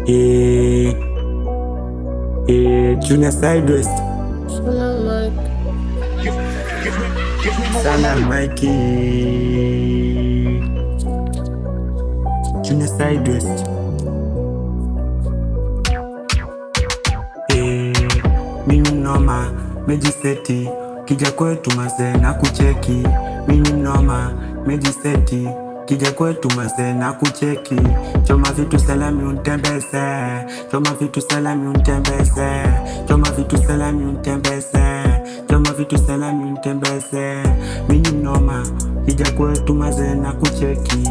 Eh, Junior Sidewest sana Mikey Junior Sidewest. Mimi mnoma mejiseti, kija kwetu mazee na kucheki. Mimi mnoma mejiseti, kija kwetu mazee na kucheki. Choma vitu salami untembeze, choma vitu salami untembeze, choma vitu salami untembeze, choma vitu salami untembeze. Mimi mnoma kija kwetu mazee na kucheki.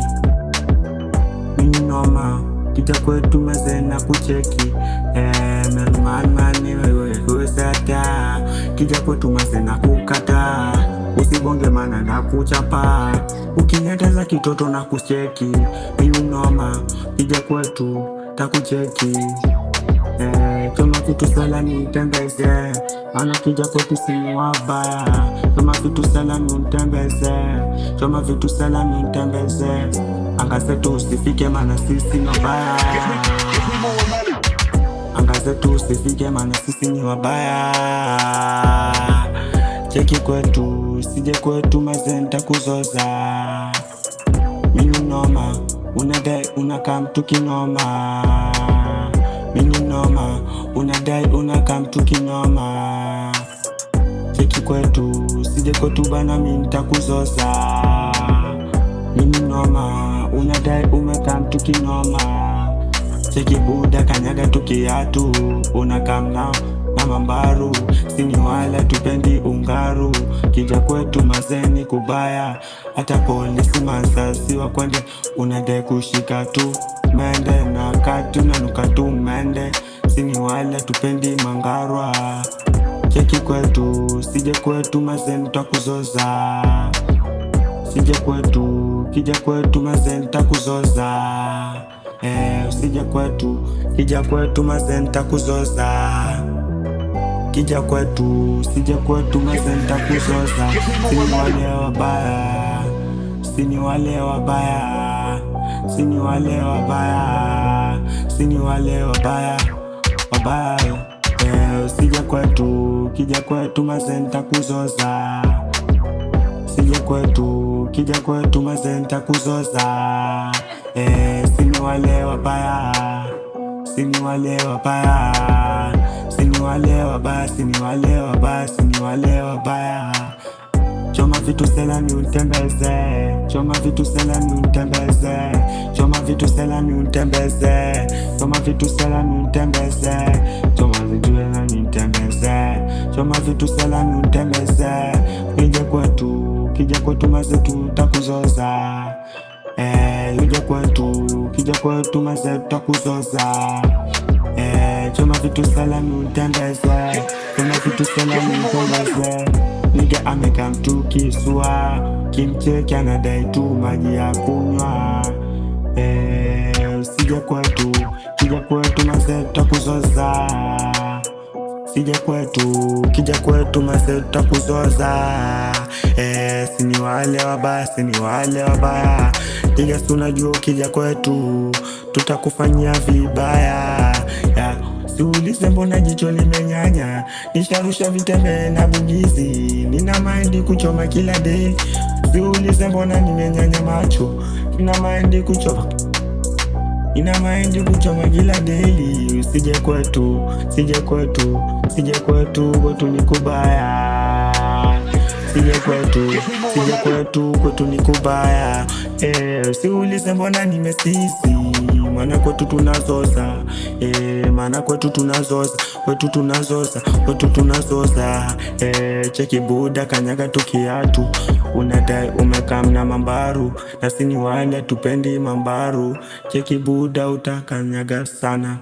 Mimi mnoma kija kwetu mazee na kucheki. Mani wewe huwezata, kija kwetu mazee na kukata. Usibonge mana na kuchapa, ukineteza kitoto na kucheki. Mimi mnoma kija kwetu takucheki. Choma vitu salami untembeze, ana kija kwetu sini wabaya. Choma vitu salami untembeze, choma vitu salami untembeze. Angazetu usifike mana sisi nobaya, angazetu usifike mana sisi ni wabaya. Cheki kwetu, sije kwetu mazee nitakuzoza. Mimi noma, unadai unakam tukinoma. Mimi noma, unadai unakam tukinoma. Cheki kwetu, sije kwetu bana mimi nitakuzoza. Mimi noma, unadai umekam tukinoma. Cheki buda kanyaga tukiatu, unakam na mambaru. Sini wala tupendi ungaru, kija kwetu mazeni kubaya. Hata polisi masasi wakwende, unadai kushika tu mende na katu na nukatu mende. Sini wala tupendi mangarwa. Cheki kwetu, sije kwetu mazeni takuzoza. Sije kwetu, kija kwetu mazeni takuzoza. Usije kwetu, kija kwetu mazeni takuzoza. Kija kwetu, sije kwetu mazee nitakuzoza. Sini wale wabaya, sini wale wabaya, sini wale wabaya, sini wale wabaya, wabaya. Usije kwetu, kija kwetu mazee nitakuzoza. Sije kwetu, kija kwetu mazee nitakuzoza. Sini wale wabaya, sini wale wabaya, sini wale wabaya, sini wale wabaya, sini wale wabaya. Choma vitu salami untembeze, choma vitu salami untembeze, choma vitu salami untembeze, choma vitu salami untembeze, choma vitu salami untembeze, choma vitu salami untembeze. Kija kwetu mazee tutakuzoza. Kija kwetu, kija kwetu mazee tutakuzoza. Choma vitu salami untembeze, choma vitu salami untembeze. Nigga amekam tu kiswa, kimcheki anadai tu maji ya kunywa. Usije kwetu, kija kwetu mazee tutakuzoza. Sije kwetu, kija kwetu mazee tutakuzoza. Sini wale wabaya, sini wale wabaya. Nigga tunajua kija kwetu tutakufanyia vibaya. Siulize mbona jicho limenyanya, nisharusha vitembe na bugizi. Nina maindi kuchoma kila day. Siulize mbona nimenyanya macho, nina maindi kuchoma, nina maindi kuchoma kila daily. Usije kwetu, sije kwetu, sije kwetu, kwetu ni kubaya. Sije kwetu, sije kwetu, kwetu ni kubaya. Siulize mbona nimesisi, mana kwetu tunazoza. Mana kwetu tunazoza, kwetu tunazoza, kwetu tunazoza. Cheki buda kanyaga tukiatu, unadai umekam na mambaru. Na sini wale tupendi mambaru. Cheki buda utakanyaga sana.